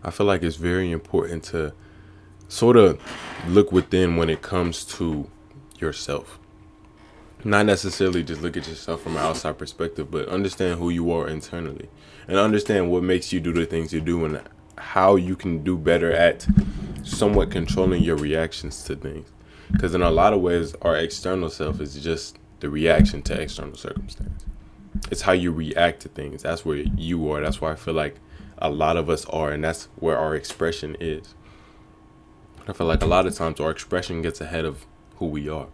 I feel like it's very important to sort of look within when it comes to yourself. Not necessarily just look at yourself from an outside perspective, but understand who you are internally and understand what makes you do the things you do and how you can do better at somewhat controlling your reactions to things. Because in a lot of ways, our external self is just the reaction to external circumstance. It's how you react to things. That's where you are. That's where I feel like a lot of us are, and that's where our expression is. I feel like a lot of times our expression gets ahead of who we are.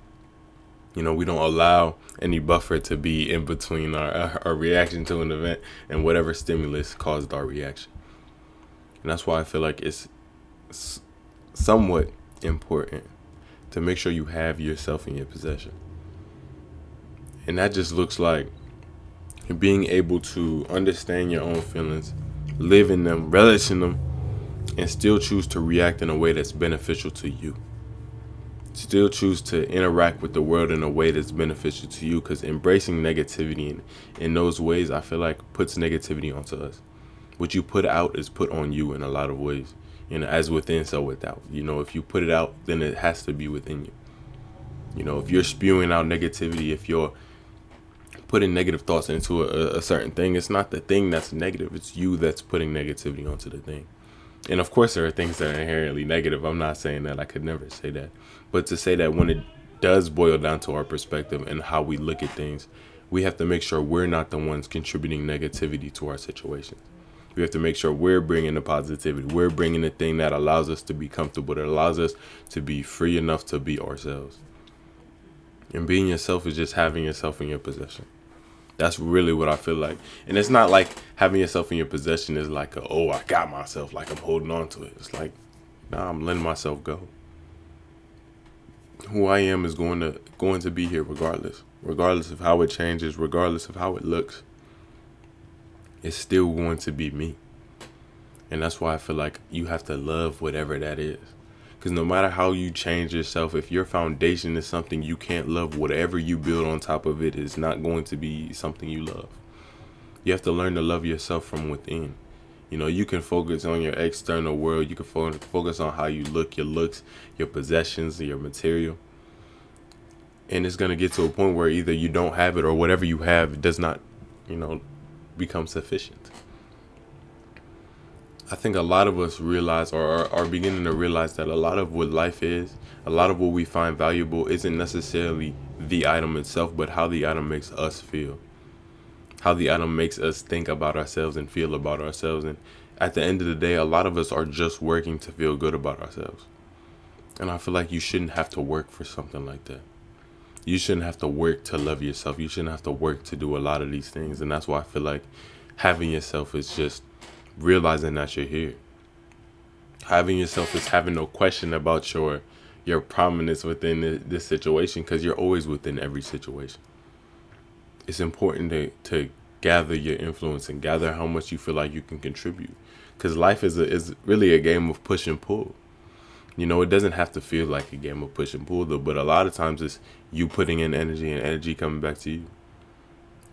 We don't allow any buffer to be in between our reaction to an event and whatever stimulus caused our reaction. And that's why I feel like it's somewhat important to make sure you have yourself in your possession. And that just looks like being able to understand your own feelings, live in them, relish in them, and still choose to react in a way that's beneficial to you. Still choose to interact with the world in a way that's beneficial to you, because embracing negativity in those ways, I feel like, puts negativity onto us. What you put out is put on you in a lot of ways. As within, so without. If you put it out, then it has to be within you. If you're spewing out negativity, if you're putting negative thoughts into a certain thing, it's not the thing that's negative. It's you that's putting negativity onto the thing. And of course, there are things that are inherently negative. I'm not saying that. I could never say that. But to say that when it does boil down to our perspective and how we look at things, we have to make sure we're not the ones contributing negativity to our situations. We have to make sure we're bringing the positivity. We're bringing the thing that allows us to be comfortable, that allows us to be free enough to be ourselves. And being yourself is just having yourself in your possession. That's really what I feel like. And it's not like having yourself in your possession is like, I got myself, like I'm holding on to it. It's like, nah, I'm letting myself go. Who I am is going to be here regardless of how it changes, regardless of how it looks. It's still going to be me. And that's why I feel like you have to love whatever that is. Because no matter how you change yourself, if your foundation is something you can't love, whatever you build on top of it is not going to be something you love. You have to learn to love yourself from within. You can focus on your external world. You can focus on how you look, your looks, your possessions, your material. And it's going to get to a point where either you don't have it or whatever you have does not, become sufficient. I think a lot of us realize or are beginning to realize that a lot of what life is, a lot of what we find valuable isn't necessarily the item itself, but how the item makes us feel. How the item makes us think about ourselves and feel about ourselves. And at the end of the day, a lot of us are just working to feel good about ourselves. And I feel like you shouldn't have to work for something like that. You shouldn't have to work to love yourself. You shouldn't have to work to do a lot of these things. And that's why I feel like having yourself is just realizing that you're here. Having yourself is having no question about your prominence within this situation, because you're always within every situation. It's important to gather your influence and gather how much you feel like you can contribute, because life is really a game of push and pull. It doesn't have to feel like a game of push and pull though, but a lot of times it's you putting in energy and energy coming back to you.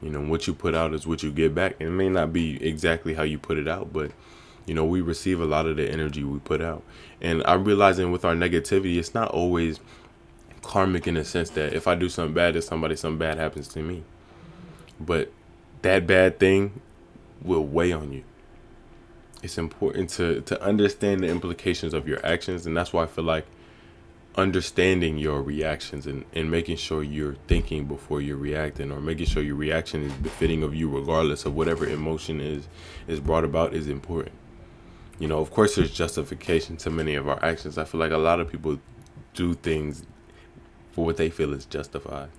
What you put out is what you get back. And it may not be exactly how you put it out, but, we receive a lot of the energy we put out. And I'm realizing with our negativity, it's not always karmic in the sense that if I do something bad to somebody, something bad happens to me. But that bad thing will weigh on you. It's important to understand the implications of your actions. And that's why I feel like understanding your reactions and making sure you're thinking before you're reacting, or making sure your reaction is befitting of you regardless of whatever emotion is brought about, is important. Of course there's justification to many of our actions. I feel like a lot of people do things for what they feel is justified,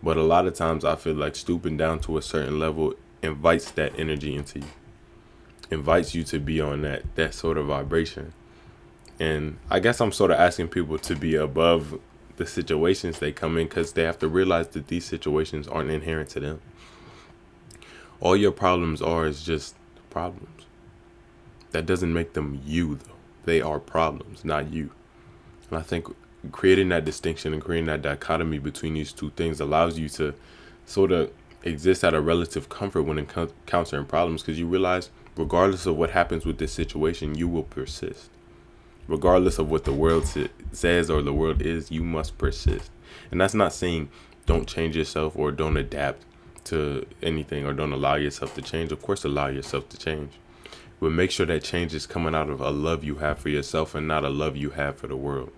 but a lot of times I feel like stooping down to a certain level invites that energy into you, invites you to be on that sort of vibration. And I guess I'm sort of asking people to be above the situations they come in, because they have to realize that these situations aren't inherent to them. All your problems are is just problems. That doesn't make them you, though. They are problems, not you. And I think creating that distinction and creating that dichotomy between these two things allows you to sort of exist at a relative comfort when encountering problems, because you realize Regardless of what happens with this situation, you will persist. Regardless of what the world says or the world is, you must persist. And that's not saying don't change yourself or don't adapt to anything or don't allow yourself to change. Of course, allow yourself to change. But make sure that change is coming out of a love you have for yourself and not a love you have for the world.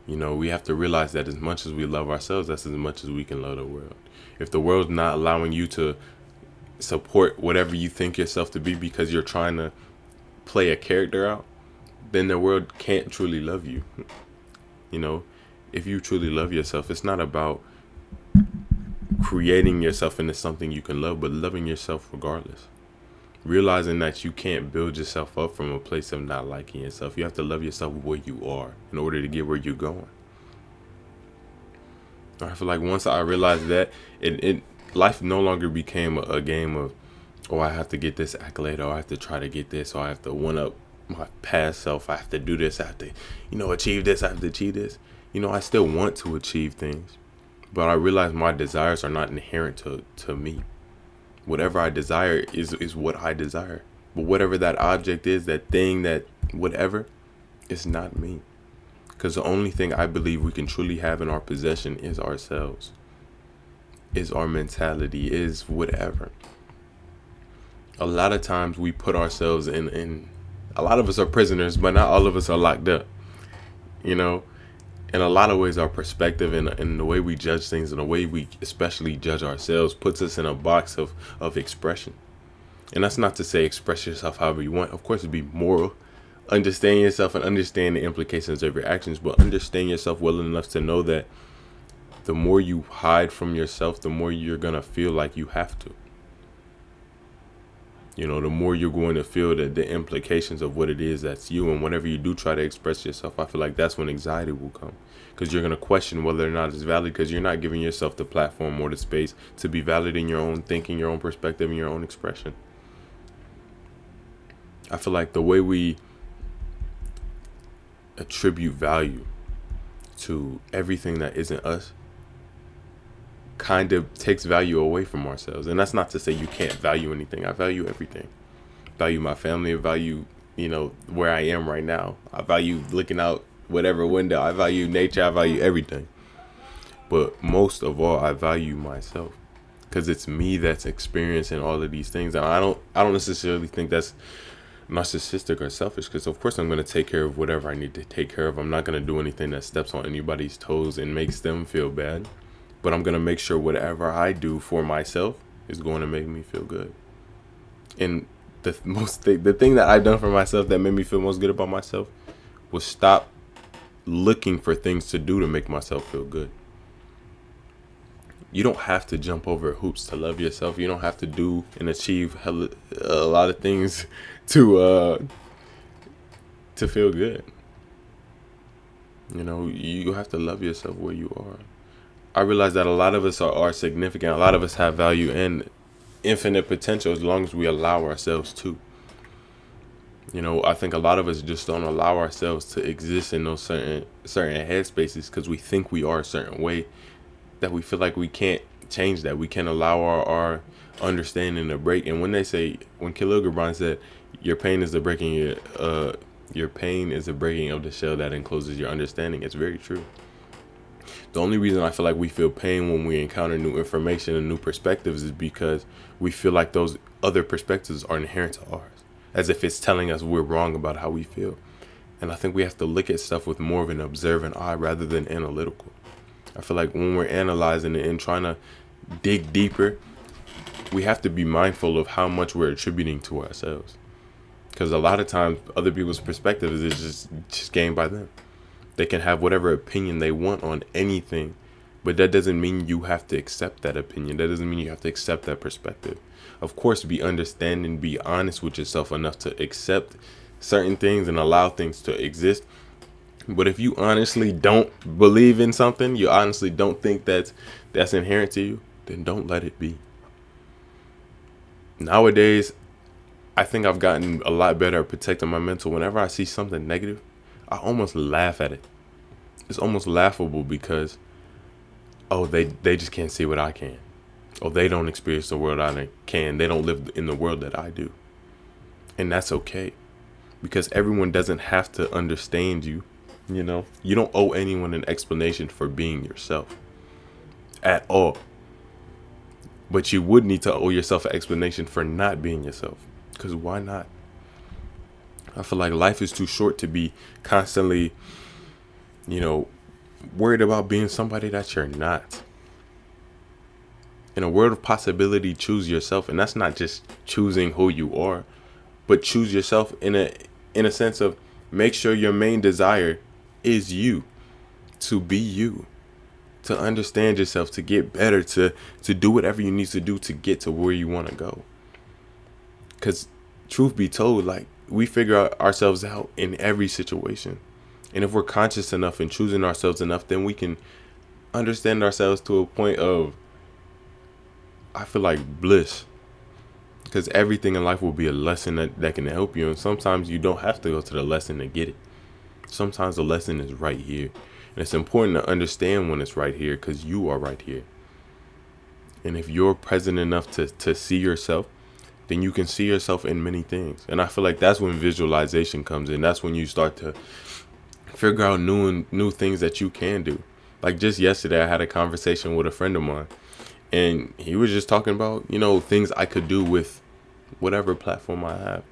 You know, we have to realize that as much as we love ourselves, that's as much as we can love the world. If the world's not allowing you to support whatever you think yourself to be because you're trying to play a character out, then the world can't truly love you. You know, if you truly love yourself, it's not about creating yourself into something you can love, but loving yourself regardless. Realizing that you can't build yourself up from a place of not liking yourself. You have to love yourself where you are in order to get where you're going. I feel like once I realized that, life no longer became a game of, oh, I have to get this accolade, or I have to try to get this, or I have to one up my past self. I have to do this. I have to, achieve this. I have to achieve this. I still want to achieve things, but I realize my desires are not inherent to me. Whatever I desire is what I desire. But whatever that object is, that thing, that whatever, it's not me. Because the only thing I believe we can truly have in our possession is ourselves, is our mentality, is whatever. A lot of times we put ourselves in a lot of us are prisoners, but not all of us are locked up. In a lot of ways, our perspective and the way we judge things and the way we especially judge ourselves puts us in a box of expression. And that's not to say express yourself however you want. Of course, it'd be moral. Understand yourself and understand the implications of your actions, but understand yourself well enough to know that the more you hide from yourself, the more you're going to feel like you have to. The more you're going to feel the implications of what it is that's you. And whenever you do try to express yourself, I feel like that's when anxiety will come. Because you're going to question whether or not it's valid, because you're not giving yourself the platform or the space to be valid in your own thinking, your own perspective, and your own expression. I feel like the way we attribute value to everything that isn't us kind of takes value away from ourselves. And that's not to say you can't value anything. I value everything. I value my family. I value, where I am right now. I value looking out whatever window. I value nature. I value everything. But most of all, I value myself, because it's me that's experiencing all of these things. And I don't necessarily think that's narcissistic or selfish, because of course I'm going to take care of whatever I need to take care of. I'm not going to do anything that steps on anybody's toes and makes them feel bad. But I'm going to make sure whatever I do for myself is going to make me feel good. And the thing that I've done for myself that made me feel most good about myself was stop looking for things to do to make myself feel good. You don't have to jump over hoops to love yourself. You don't have to do and achieve a lot of things to feel good. You have to love yourself where you are. I realize that a lot of us are significant. A lot of us have value and infinite potential as long as we allow ourselves to. I think a lot of us just don't allow ourselves to exist in those certain headspaces because we think we are a certain way, that we feel like we can't change that. We can't allow our understanding to break. And when Khalil Gibran said, your pain is the breaking of the shell that encloses your understanding, it's very true. The only reason I feel like we feel pain when we encounter new information and new perspectives is because we feel like those other perspectives are inherent to ours, as if it's telling us we're wrong about how we feel. And I think we have to look at stuff with more of an observant eye rather than analytical. I feel like when we're analyzing it and trying to dig deeper, we have to be mindful of how much we're attributing to ourselves. Because a lot of times other people's perspectives is just gained by them. They can have whatever opinion they want on anything, but that doesn't mean you have to accept that opinion. That doesn't mean you have to accept that perspective. Of course, be understanding, be honest with yourself enough to accept certain things and allow things to exist. But if you honestly don't believe in something, you honestly don't think that's inherent to you, then don't let it be. Nowadays, I think I've gotten a lot better at protecting my mental. Whenever I see something negative, I almost laugh at it. It's almost laughable because, they just can't see what I can. They don't experience the world I can. They don't live in the world that I do. And that's okay, because everyone doesn't have to understand you. You don't owe anyone an explanation for being yourself at all. But you would need to owe yourself an explanation for not being yourself. Because why not? I feel like life is too short to be constantly, you know, worried about being somebody that you're not. In a world of possibility, choose yourself. And that's not just choosing who you are, but choose yourself in a sense of make sure your main desire is you, to be you, to understand yourself, to get better, to do whatever you need to do to get to where you want to go. Because truth be told, like, we figure ourselves out in every situation. And if we're conscious enough and choosing ourselves enough, then we can understand ourselves to a point of, I feel like, bliss. Because everything in life will be a lesson that can help you. And sometimes you don't have to go to the lesson to get it. Sometimes the lesson is right here. And it's important to understand when it's right here, because you are right here. And if you're present enough to see yourself, then you can see yourself in many things. And I feel like that's when visualization comes in. That's when you start to figure out new things that you can do. Like just yesterday, I had a conversation with a friend of mine, and he was just talking about, things I could do with whatever platform I have.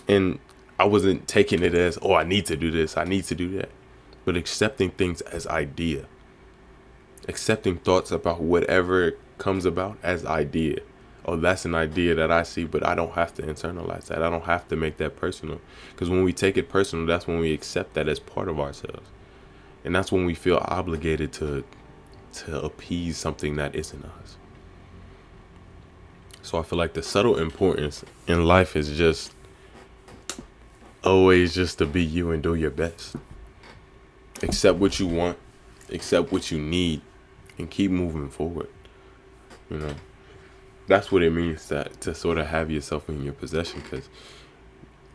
And I wasn't taking it as, oh, I need to do this, I need to do that. But accepting things as idea. Accepting thoughts about whatever comes about as idea. Oh, that's an idea that I see, but I don't have to internalize that. I don't have to make that personal. Because when we take it personal, that's when we accept that as part of ourselves. And that's when we feel obligated to appease something that isn't us. So I feel like the subtle importance in life is just always just to be you and do your best. Accept what you want, accept what you need, and keep moving forward. That's what it means to sort of have yourself in your possession. Because,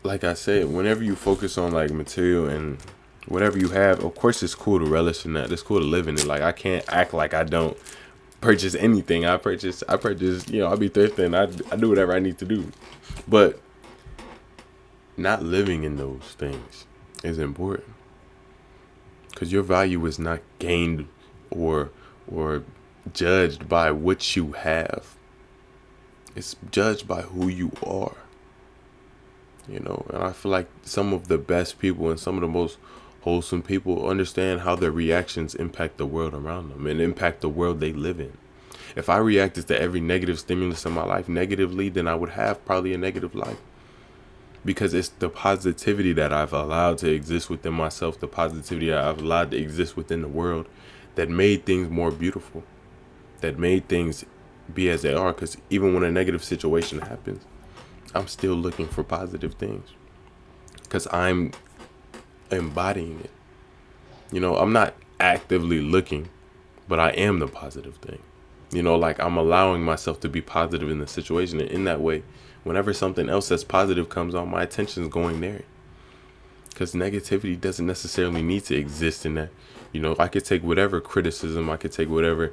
like I said, whenever you focus on like material and whatever you have, of course it's cool to relish in that. It's cool to live in it. Like, I can't act like I don't purchase anything. I purchase, I'll be thrifting. I do whatever I need to do. But not living in those things is important. Because your value is not gained or judged by what you have. It's judged by who you are. And I feel like some of the best people and some of the most wholesome people understand how their reactions impact the world around them and impact the world they live in. If I reacted to every negative stimulus in my life negatively, then I would have probably a negative life. Because it's the positivity that I've allowed to exist within myself, the positivity that I've allowed to exist within the world, that made things more beautiful, that made things be as they are. Because even when a negative situation happens, I'm still looking for positive things, because I'm embodying it. I'm not actively looking, but I am the positive thing. Like, I'm allowing myself to be positive in the situation. And in that way, whenever something else that's positive comes on, my attention is going there. Because negativity doesn't necessarily need to exist in that. I could take whatever criticism, I could take whatever,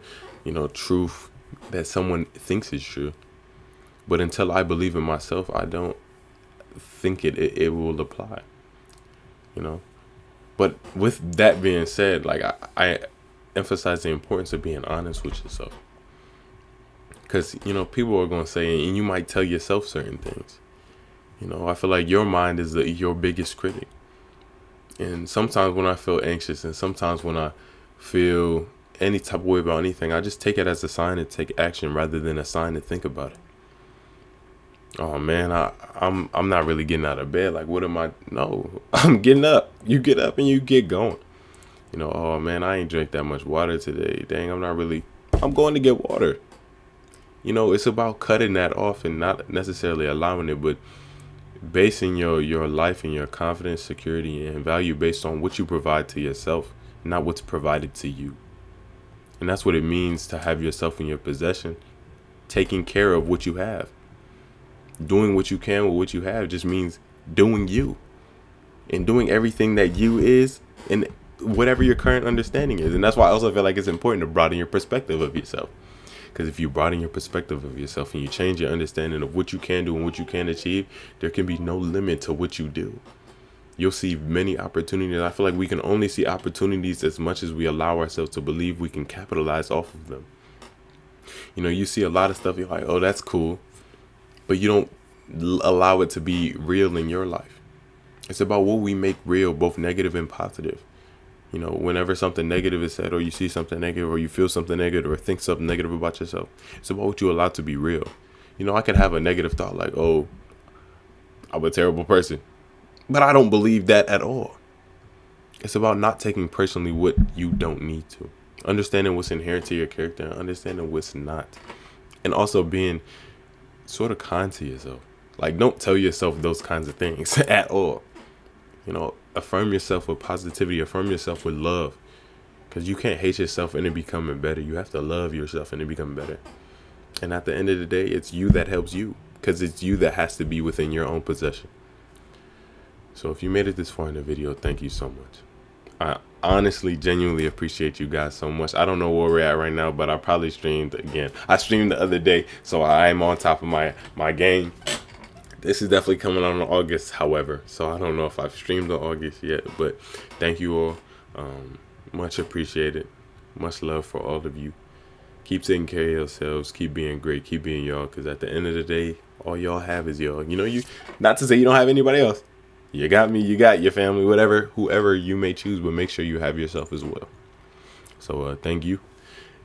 truth that someone thinks is true. But until I believe in myself, I don't think it will apply. But with that being said, like, I emphasize the importance of being honest with yourself. Because, people are going to say, and you might tell yourself certain things. I feel like your mind is your biggest critic. And sometimes when I feel anxious, and sometimes when I feel any type of way about anything, I just take it as a sign to take action rather than a sign to think about it. Oh man, I'm not really getting out of bed. Like, what am I? No, I'm getting up. You get up and you get going. Oh man, I ain't drank that much water today. Dang, I'm going to get water. It's about cutting that off and not necessarily allowing it, but basing your life and your confidence, security, and value based on what you provide to yourself, not what's provided to you. And that's what it means to have yourself in your possession, taking care of what you have. Doing what you can with what you have just means doing you and doing everything that you is and whatever your current understanding is. And that's why I also feel like it's important to broaden your perspective of yourself. Because if you broaden your perspective of yourself and you change your understanding of what you can do and what you can achieve, there can be no limit to what you do. You'll see many opportunities. I feel like we can only see opportunities as much as we allow ourselves to believe we can capitalize off of them. You know, you see a lot of stuff, you're like, oh, that's cool, but you don't allow it to be real in your life. It's about what we make real, both negative and positive. You know, whenever something negative is said, or you see something negative, or you feel something negative, or think something negative about yourself, it's about what you allow to be real. You know, I could have a negative thought like, oh, I'm a terrible person, but I don't believe that at all. It's about not taking personally what you don't need to. Understanding what's inherent to your character and understanding what's not. And also being sort of kind to yourself. Like, don't tell yourself those kinds of things at all. You know, affirm yourself with positivity, affirm yourself with love. Because you can't hate yourself into becoming better. You have to love yourself into becoming better. And at the end of the day, it's you that helps you. Because it's you that has to be within your own possession. So if you made it this far in the video, thank you so much. I honestly, genuinely appreciate you guys so much. I don't know where we're at right now, but I probably streamed again. I streamed the other day, so I'm on top of my game. This is definitely coming on in August, however, so I don't know if I've streamed in August yet, but thank you all. Much appreciated. Much love for all of you. Keep taking care of yourselves. Keep being great. Keep being y'all, because at the end of the day, all y'all have is y'all. You know, you not to say you don't have anybody else. You got me, you got your family, whatever, whoever you may choose, but make sure you have yourself as well. So thank you.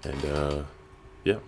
And yeah.